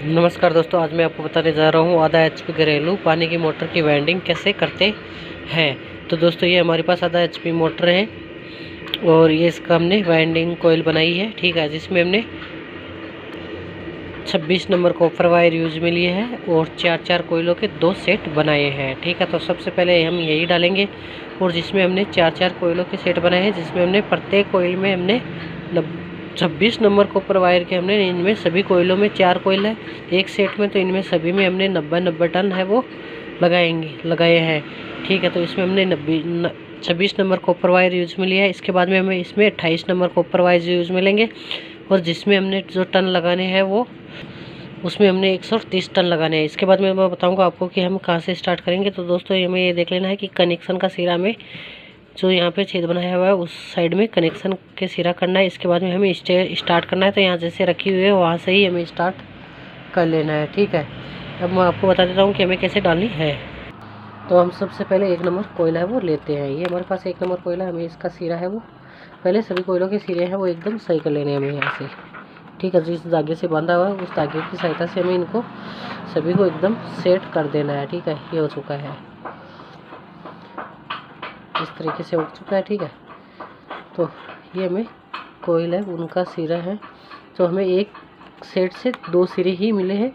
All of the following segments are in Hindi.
नमस्कार दोस्तों, आज मैं आपको बताने जा रहा हूँ आधा एचपी घरेलू पानी की मोटर की वाइंडिंग कैसे करते हैं। तो दोस्तों ये हमारे पास आधा एचपी मोटर है और ये इसका हमने वाइंडिंग कोयल बनाई है, ठीक है, जिसमें हमने 26 नंबर कॉपर वायर यूज में लिए हैं और 4 कोयलों के 2 सेट बनाए हैं, ठीक है। तो सबसे पहले हम यही डालेंगे और जिसमें हमने 4 कोयलों के सेट बनाए हैं, जिसमें हमने प्रत्येक कोयल में हमने 26 नंबर कॉपर वायर के हमने इनमें सभी कोयलों में 4 कोयल है एक सेट में, तो इनमें सभी में हमने 90 टन है वो लगाए हैं, ठीक है। तो इसमें हमने 26 नंबर कॉपर वायर यूज में लिया है। इसके बाद में हमें इसमें 28 नंबर कॉपर वायर यूज में लेंगे और जिसमें हमने जो टन लगाने हैं वो उसमें हमने 130 टन लगाने हैं। इसके बाद में मैं बताऊंगा आपको कि हम कहाँ से स्टार्ट करेंगे। तो दोस्तों हमें ये देख लेना है कि कनेक्शन का सिरा में जो यहाँ पे छेद बनाया हुआ है उस साइड में कनेक्शन के सिरा करना है। इसके बाद में हमें स्टार्ट करना है, तो यहाँ जैसे रखी हुई है वहाँ से ही हमें स्टार्ट कर लेना है, ठीक है। अब मैं आपको बता देता हूँ कि हमें कैसे डालनी है। तो हम सबसे पहले 1 नंबर कोयला है वो लेते हैं। ये हमारे पास 1 नंबर कोयला, हमें इसका सिरा है वो पहले सभी कोयलों के सिरे हैं वो एकदम सही कर लेने हैं हमें यहाँ से, ठीक है। जिस धागे से बांधा हुआ है उस धागे की सहायता से हमें इनको सभी को एकदम सेट कर देना है, ठीक है। ये हो चुका है, इस तरीके से उठ चुका है, ठीक है। तो ये हमें कोयल है उनका सिरा है, तो हमें एक सेट से 2 सिरे ही मिले हैं,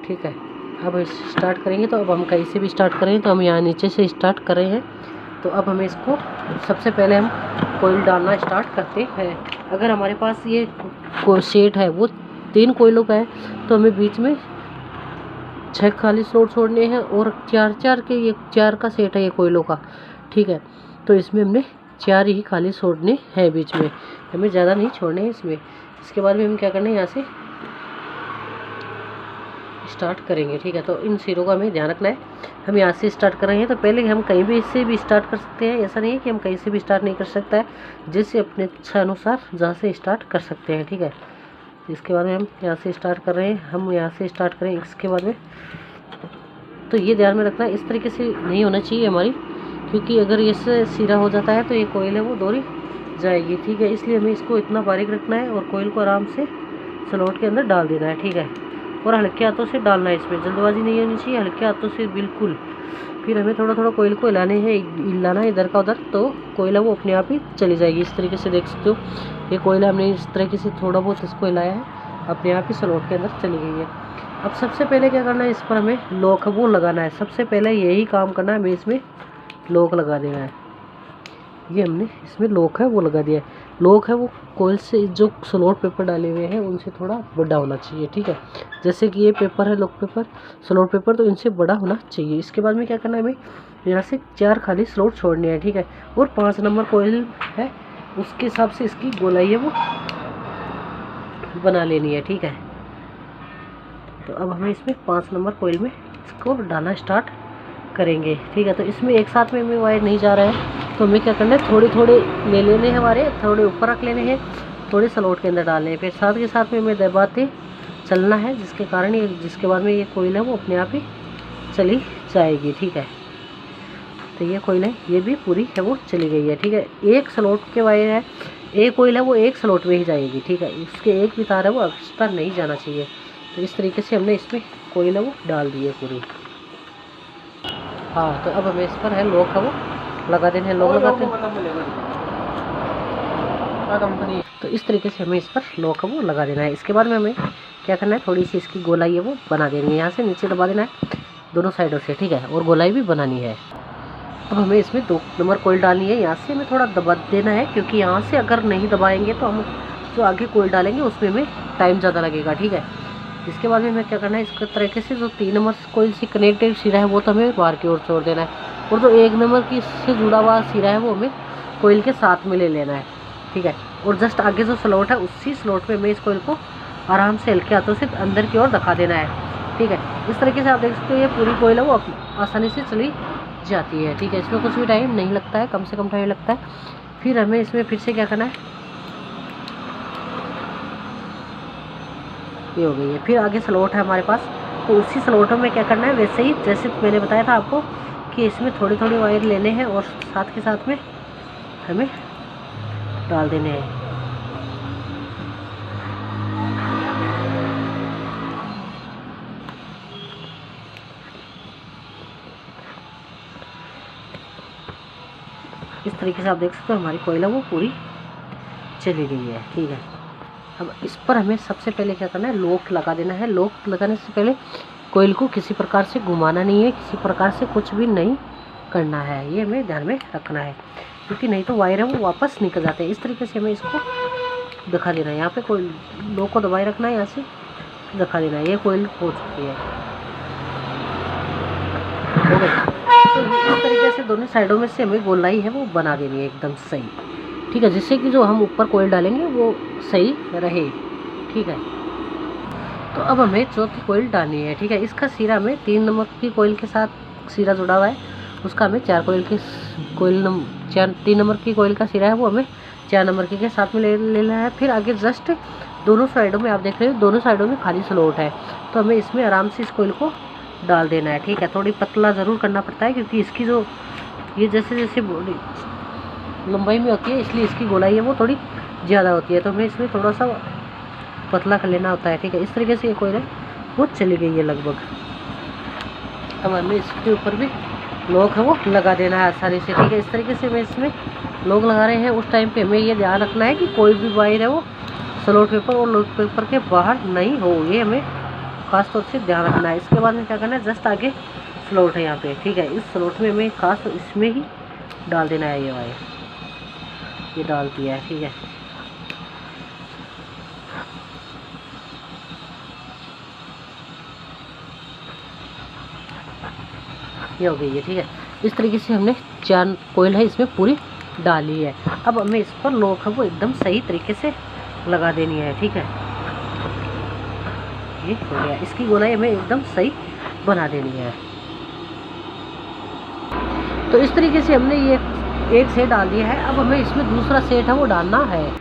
ठीक है। अब स्टार्ट करेंगे, तो अब हम कहीं से भी स्टार्ट करेंगे, तो हम यहाँ नीचे से स्टार्ट कर रहे हैं। तो अब हमें इसको सबसे पहले हम कोयल डालना स्टार्ट करते हैं। अगर हमारे पास ये सेट है वो 3 कोयलों का है, तो हमें बीच में 6 खाली स्लॉट छोड़ने हैं और 4 के ये 4 का सेट है ये कोयलों का, ठीक है। तो इसमें हमने 4 ही खाली छोड़ने हैं बीच में, हमें ज़्यादा नहीं छोड़ने हैं इसमें। इसके बाद में हम क्या करना है, यहाँ से स्टार्ट करेंगे, ठीक है। तो इन सिरों का हमें ध्यान रखना है। हम यहाँ से स्टार्ट कर रहे हैं, तो पहले हम कहीं भी इससे भी स्टार्ट कर सकते हैं, ऐसा नहीं है कि हम कहीं से भी स्टार्ट नहीं कर सकता है, जिससे अपने इच्छा अनुसार जहाँ से स्टार्ट कर सकते हैं, ठीक है। इसके बाद में हम यहाँ से स्टार्ट कर रहे हैं, हम यहाँ से स्टार्ट करें। इसके बाद में तो ये ध्यान में रखना है, इस तरीके से नहीं होना चाहिए हमारी, क्योंकि अगर इससे सिरा हो जाता है तो ये कोयल है वो दोहरी जाएगी, ठीक है। इसलिए हमें इसको इतना बारीक रखना है और कोयल को आराम से स्लॉट के अंदर डाल देना है, ठीक है। और हल्के हाथों से डालना है, इसमें जल्दबाजी नहीं होनी चाहिए, हल्के हाथों से बिल्कुल। फिर हमें थोड़ा थोड़ा कोयल को हिलाना है इधर का उधर, तो कोयला वो अपने आप ही चली जाएगी। इस तरीके से देख सकते हो, ये कोयला हमने इस तरीके से थोड़ा बहुत इसको हिलाया है, अपने आप ही स्लॉट के अंदर चली गई है। अब सबसे पहले क्या करना है, इस पर हमें लॉक वो लगाना है। सबसे पहले यही काम करना है, हमें इसमें लॉक लगा देना है। ये हमने इसमें लॉक है वो लगा दिया है। लॉक है वो कोयल से जो स्लॉट पेपर डाले हुए हैं उनसे थोड़ा बड़ा होना चाहिए, ठीक है। जैसे कि ये पेपर है लॉक पेपर, स्लॉट पेपर, तो इनसे बड़ा होना चाहिए। इसके बाद में क्या करना है, हमें यहाँ से 4 खाली स्लॉट छोड़ने हैं, ठीक है। और 5 नंबर कोयल है उसके हिसाब से इसकी गोलाई है वो बना लेनी है, ठीक है। तो अब हमें इसमें 5 नंबर कोयल में इसको डालना स्टार्ट करेंगे, ठीक है। तो इसमें एक साथ में हमें वायर नहीं जा रहा है, तो हमें क्या करना है, थोड़े थोड़े ले लेने हैं, हमारे थोड़े ऊपर रख लेने हैं, थोड़े स्लॉट के अंदर डालने हैं। फिर साथ के साथ में हमें दबाते चलना है, जिसके कारण ये जिसके बाद में ये कोयल है वो अपने आप ही चली जाएगी, ठीक है। तो ये कोयल है ये भी पूरी है वो चली गई है, ठीक है। एक स्लॉट के वायर है, एक कोयल है वो एक स्लॉट में ही जाएगी, ठीक है। इसके एक भी तार है वो एक्स्ट्रा नहीं जाना चाहिए। तो इस तरीके से हमने इसमें कोयल है वो डाल दी है पूरी। हाँ, तो अब हमें इस पर है लॉक है वो लगा देने हैं, लॉक लगाते हैं। तो इस तरीके से हमें इस पर लॉक है वो लगा देना है। इसके बाद में हमें क्या करना है, थोड़ी सी इसकी गोलाई है वो बना देनी है, यहाँ से नीचे दबा देना है दोनों साइडों से, ठीक है। और गोलाई भी बनानी है। अब हमें इसमें 2 नंबर कोयल डालनी है, यहाँ से हमें थोड़ा दबा देना है, क्योंकि यहाँ से अगर नहीं दबाएंगे तो हम जो आगे कोयल डालेंगे उसमें हमें टाइम ज़्यादा लगेगा, ठीक है। इसके बाद में हमें क्या करना है, इसके तरीके से जो 3 नंबर कोयल से कनेक्टेड सिरा है वो तो हमें बाहर की ओर छोड़ देना है, और जो 1 नंबर की से जुड़ा हुआ सिरा है वो हमें कोयल के साथ में ले लेना है, ठीक है। और जस्ट आगे जो स्लॉट है उसी स्लॉट में हमें इस कोयल को आराम से हल्के हाथों से अंदर की ओर दिखा देना है, ठीक है। इस तरीके से आप देख सकते हो ये पूरी कोयल है वो आसानी से चली जाती है, ठीक है। इसमें कुछ भी टाइम नहीं लगता है, कम से कम टाइम लगता है। फिर हमें इसमें फिर से क्या करना है, ये हो गई है। फिर आगे स्लॉट है हमारे पास, तो उसी स्लॉटों में क्या करना है, वैसे ही जैसे मैंने बताया था आपको कि इसमें थोड़ी थोड़ी वायर लेने हैं और साथ के साथ में हमें डाल देने हैं। तरीके से आप देख सकते हो हमारी कोयला वो पूरी चली गई है। ठीक है, अब इस पर हमें सबसे पहले क्या करना है, लॉक लगा देना है। लॉक लगाने से पहले कोयल को किसी प्रकार से घुमाना नहीं है, किसी प्रकार से कुछ भी नहीं करना है, ये हमें ध्यान में रखना है, क्योंकि नहीं तो वायर है वो वापस निकल जाते हैं। इस तरीके से हमें इसको दिखा देना है। यहाँ पे कोयल लॉक को दबाए रखना है, यहाँ से दिखा देना है। ये कोयल हो चुकी है, हो गई। तो इस तरीके से दोनों साइडों में से हमें गोलाई है वो बना देनी है एकदम सही। ठीक है, जिससे कि जो हम ऊपर कोयल डालेंगे वो सही रहे। ठीक है, तो अब हमें चौथी कोयल डालनी है। ठीक है, इसका सिरा में 3 नंबर की कोयल के साथ सिरा जुड़ा हुआ है, उसका हमें 4 3 नंबर की कोयल का सिरा है वो हमें 4 नंबर के साथ में ले लेना है। फिर आगे जस्ट दोनों साइडों में आप देख रहे हो दोनों साइडों में खाली स्लॉट है, तो हमें इसमें आराम से इस कोयल को डाल देना है। ठीक है, थोड़ी पतला ज़रूर करना पड़ता है, क्योंकि इसकी जो ये जैसे जैसे लंबाई में होती है, इसलिए इसकी गोलाई है वो थोड़ी ज़्यादा होती है, तो हमें इसमें थोड़ा सा पतला कर लेना होता है। ठीक है, इस तरीके से ये कोयल है वो चली गई है लगभग। अब हमें इसके ऊपर भी लॉक है वो लगा देना है आसानी से। ठीक है, इस तरीके से हमें इसमें लॉक लगा रहे हैं। उस टाइम पे हमें ये ध्यान रखना है कि कोई भी वायर है वो स्लॉट पेपर और लॉक पेपर के बाहर नहीं हो, ये हमें खास तौर से ध्यान रखना है। इसके बाद में क्या करना है, जस्ट आगे स्लॉट है यहाँ पे। ठीक है, इस स्लॉट में हमें खास इसमें ही डाल देना है ये वायर, ये डाल दिया है। ठीक है, ये हो गई है। ठीक है, इस तरीके से हमने 4 कोयल है इसमें पूरी डाली है। अब हमें इस पर लॉक है वो एकदम सही तरीके से लगा देनी है। ठीक है, ये हो गया, इसकी गोलाई हमें एकदम सही बना देनी है। तो इस तरीके से हमने ये एक सेट डाल दिया है। अब हमें इसमें दूसरा सेट है वो डालना है,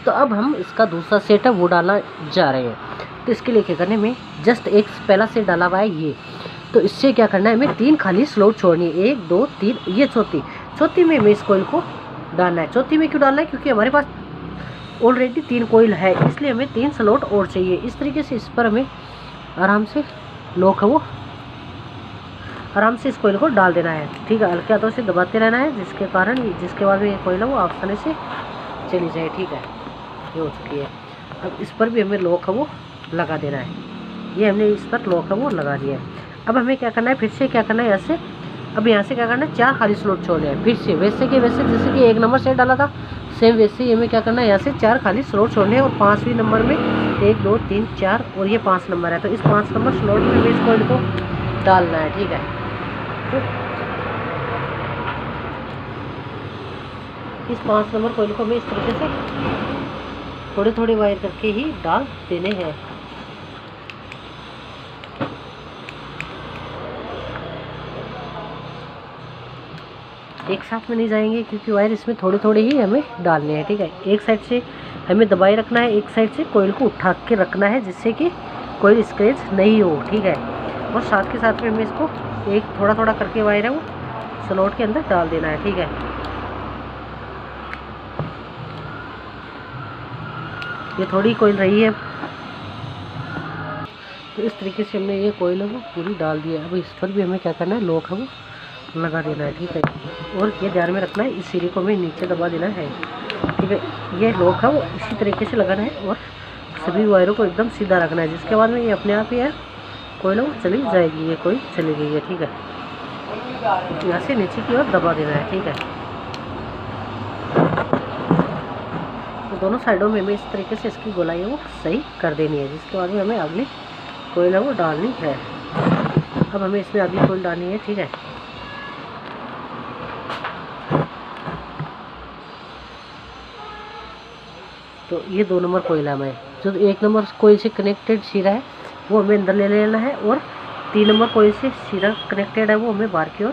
तो अब हम इसका दूसरा सेट है वो डालना जा रहे हैं। तो इसके लिए क्या करने में जस्ट एक पहला सेट डाला हुआ है ये, तो इससे क्या करना है, हमें 3 खाली स्लॉट छोड़नी है, 1 2 3, ये चौथी में हमें इस कोयल को डालना है। चौथी में क्यों डालना है, क्योंकि हमारे पास ऑलरेडी 3 कोयल है, इसलिए हमें 3 स्लॉट और चाहिए। इस तरीके से इस पर हमें आराम से लॉक है वो आराम से इस कोयल को डाल देना है। ठीक है, हल्के हाथों से दबाते रहना है, जिसके बाद में ये कोयल है वो आसानी से चली जाए। ठीक है, ये हो चुकी है। अब इस पर भी हमें लॉक है वो लगा देना है, ये हमने इस पर लॉक है वो लगा दिया है। अब हमें क्या करना है, फिर से क्या करना है, ऐसे अब यहाँ से क्या करना है, 4 खाली स्लॉट छोड़ने हैं। फिर से वैसे कि वैसे जैसे कि 1 नंबर सेट डाला था सेम वैसे ही हमें क्या करना है, यहाँ से 4 खाली स्लॉट छोड़ने हैं। और 5वें नंबर में 1 2 3 4 और ये 5 नंबर है, तो इस 5 नंबर स्लॉट में हमें इस कोयल को डालना है। ठीक है, तो इस 5 नंबर कोयल को हमें इस तरीके से थोड़े थोड़े वायर करके ही डाल देने हैं। एक साथ में नहीं जाएंगे, क्योंकि वायर इसमें थोड़े थोड़े ही हमें डालने हैं। ठीक है, एक साइड से हमें दबाए रखना है, एक साइड से कोयल को उठा के रखना है, जिससे कि कोयल स्क्रैच नहीं हो। ठीक है, और साथ के साथ में हमें इसको एक थोड़ा थोड़ा करके वायर है वो स्लॉट के अंदर डाल देना है। ठीक है, ये थोड़ी कोयल रही है, तो इस तरीके से हमने ये कोयल है वो पूरी डाल दी है। अब इस पर भी हमें क्या करना है, लॉक है वो लगा देना है। ठीक है, और ये ध्यान में रखना है, इस सिरे को हमें नीचे दबा देना है। ठीक है, ये लॉक है वो इसी तरीके से लगाना है और सभी वायरों को एकदम सीधा रखना है, जिसके बाद में ये अपने आप ही है कोयल वो चली जाएगी। ये कोई चली गई है। ठीक है, यहाँ से नीचे की ओर दबा देना है। ठीक है, तो दोनों साइडों में हमें इस तरीके से इसकी गोलाई है वो सही कर देनी है, जिसके बाद में हमें अगली कोयल है वो डालनी है। अब हमें इसमें अगली कोयल डालनी है। ठीक है, तो ये 2 नंबर कोयल है, हमें जो 1 नंबर कोयल से कनेक्टेड सिरा है वो हमें अंदर ले लेना है, और 3 नंबर कोयल से सिरा कनेक्टेड है वो हमें बाहर की ओर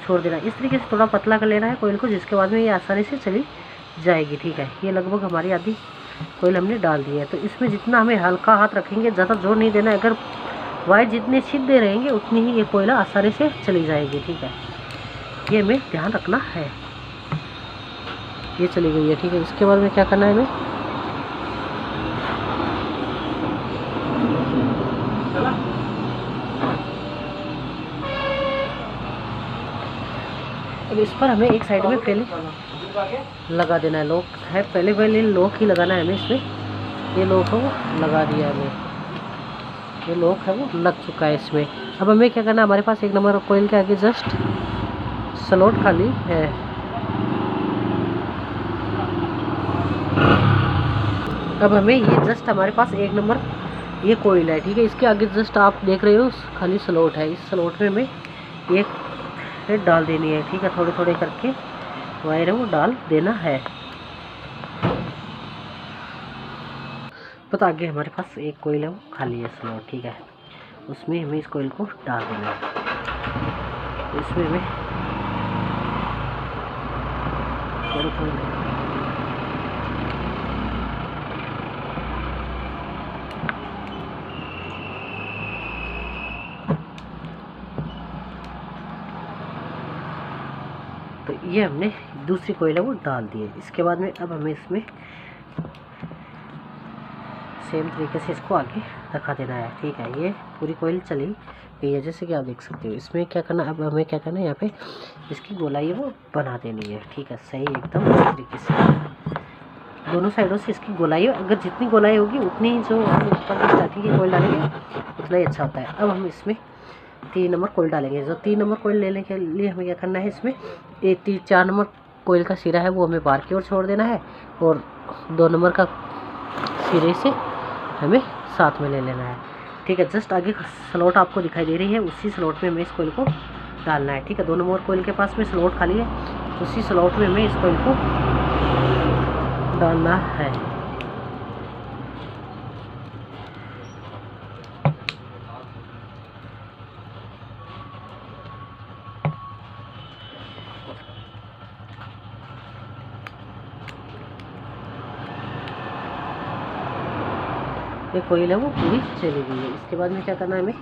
छोड़ देना है। इस तरीके से थोड़ा पतला कर लेना है कोयल को, जिसके बाद में ये आसानी से चली जाएगी। ठीक है, ये लगभग हमारी आधी कोयल हमने डाल दी है। तो इसमें जितना हमें हल्का हाथ रखेंगे, ज़्यादा जोर नहीं देना है, अगर वायर जितने सीधे रहेंगे उतनी ही ये कोयला आसानी से चली जाएगी। ठीक है, ये हमें ध्यान रखना है। ये चली गई है। ठीक है, इसके बाद में क्या करना है, हमें अब इस पर हमें एक साइड में पहले लगा देना है, लॉक है, पहले लॉक ही लगाना है हमें इसमें। ये लॉक है वो लगा दिया हमें, ये लॉक है वो लग चुका है इसमें। अब हमें क्या करना है, हमारे पास 1 नंबर कोयल के आगे जस्ट स्लॉट खाली है। अब हमें ये जस्ट हमारे पास 1 नंबर ये कोयल है, ठीक है, इसके आगे जस्ट आप देख रहे हो खाली स्लॉट है। इस स्लॉट में हमें ये थ्रेड डाल देनी है, ठीक है, थोड़े थोड़े करके वायर है वो डाल देना है। पता आगे हमारे पास एक कोयल है वो खाली है स्लॉट, ठीक है, उसमें हमें इस कोयल को डाल देना है। तो इसमें हमें थोड़े थोड़े तो ये हमने दूसरी कोयल है वो डाल दी है। इसके बाद में अब हमें इसमें सेम तरीके से इसको आगे रखा देना है, ठीक है। ये पूरी कोयल चली गई है जैसे कि आप देख सकते हो। इसमें क्या करना, अब हमें क्या करना है, यहाँ पे इसकी गोलाई है वो बना देनी है, ठीक है, सही एकदम इस तरीके से दोनों साइडों से इसकी गोलाई। अगर जितनी गोलाई होगी उतनी ही जो हम ऊपर की स्टार्टिंग की कोयल डालेंगे उतना ही अच्छा होता है। अब हम इसमें 3 नंबर कोयल डालेंगे। जो 3 नंबर कोयल लेने के लिए हमें क्या करना है, इसमें 4 नंबर कोयल का सिरा है वो हमें बाहर की ओर छोड़ देना है, और 2 नंबर का सिरे से हमें साथ में ले लेना है, ठीक है। जस्ट आगे स्लॉट आपको दिखाई दे रही है, उसी स्लॉट में हमें इस कोयल को डालना है, ठीक है। 2 नंबर कोयल के पास में स्लॉट खाली है, उसी स्लॉट में हमें इस कोयल को डालना है। ये कोयल है वो पूरी चली गई है। इसके बाद में क्या करना है, हमें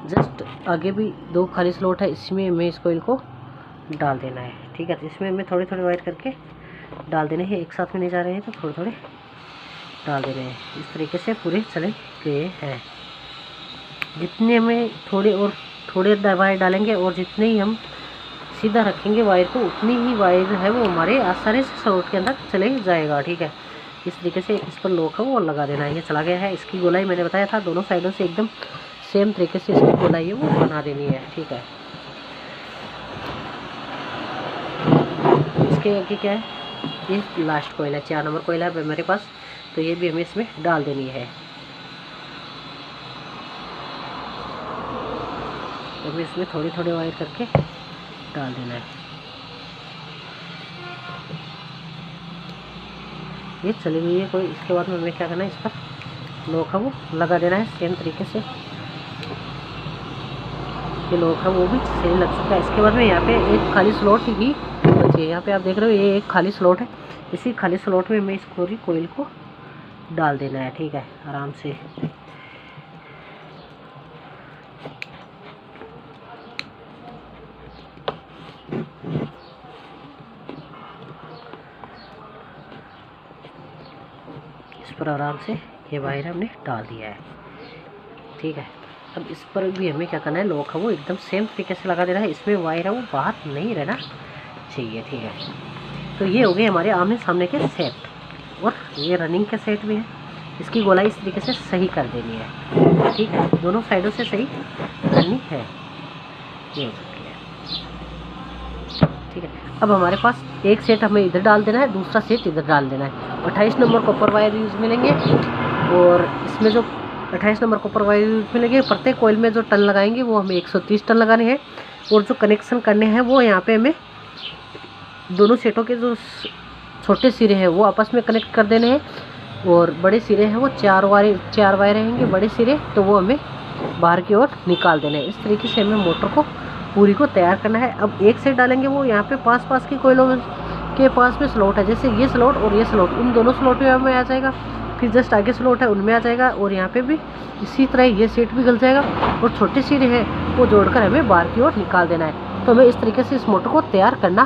जस्ट आगे भी 2 खाली स्लॉट है, इसमें हमें इस कोयल को डाल देना है, ठीक है। तो इसमें हमें थोड़े थोड़े वायर करके डाल देने हैं, एक साथ में नहीं जा रहे हैं तो थोड़े थोड़े डाल देने हैं। इस तरीके से पूरे चले गए हैं। जितने हमें थोड़े वायर डालेंगे और जितने ही हम सीधा रखेंगे वायर को, उतनी ही वायर है वो हमारे आसानी से स्लॉट के अंदर चले जाएगा, ठीक है। इस तरीके से इस पर लॉक है वो लगा देना है। ये चला गया है। इसकी गोलाई मैंने बताया था दोनों साइडों से एकदम सेम तरीके से इसकी गोलाई है वो बना देनी है, ठीक है। इसके आगे क्या है, ये लास्ट कोयल है, 4 नंबर कोयल है मेरे पास, तो ये भी हमें इसमें डाल देनी है। तो हमें इसमें थोड़े थोड़े वायर करके डाल देना है। ये चली गई है कोई। इसके बाद में हमें क्या करना है, इस पर लॉक है वो लगा देना है सेम तरीके से। ये लॉक है वो भी सही लग चुका है। इसके बाद में यहाँ पे एक खाली स्लॉट ही बची है। यहाँ पे आप देख रहे हो ये एक खाली स्लॉट है, इसी खाली स्लॉट में हमें इस पूरी कोयल को डाल देना है, ठीक है, आराम से। इस पर आराम से ये वायर हमने डाल दिया है, ठीक है। अब इस पर भी हमें क्या करना है, लॉक है वो एकदम सेम तरीके से लगा देना है। इसमें वायर है वो बाहर नहीं रहना चाहिए, ठीक है। तो ये हो गए हमारे आमने सामने के सेट, और ये रनिंग के सेट भी है। इसकी गोलाई इस तरीके से सही कर देनी है, ठीक है, दोनों साइडों से सही करनी है। ये हो सकती है, ठीक है। अब हमारे पास एक सेट हमें इधर डाल देना है, दूसरा सेट इधर डाल देना है। 28 नंबर कॉपर वायर यूज मिलेंगे, और इसमें जो 28 नंबर कॉपर वायर यूज मिलेंगे, प्रत्येक कोयल में जो टन लगाएंगे वो हमें 130 टन लगाने हैं। और जो कनेक्शन करने हैं वो यहाँ पे हमें दोनों सेटों के जो छोटे सिरे हैं वो आपस में कनेक्ट कर देने हैं, और बड़े सिरे हैं वो 4 वायर रहेंगे बड़े सिरे, तो वो हमें बाहर की ओर निकाल देने हैं। इस तरीके से हमें मोटर को पूरी को तैयार करना है। अब एक सेट डालेंगे वो यहाँ पे पास की कोयलों के पास में स्लॉट है, जैसे ये स्लॉट और ये स्लॉट, इन दोनों स्लॉट में आ जाएगा। फिर जस्ट आगे स्लॉट है उनमें आ जाएगा, और यहाँ पे भी इसी तरह ये सेट भी गल जाएगा, और छोटे सिरे हैं वो जोड़कर हमें बाहर की ओर निकाल देना है। तो हमें इस तरीके से इस मोटर को तैयार करना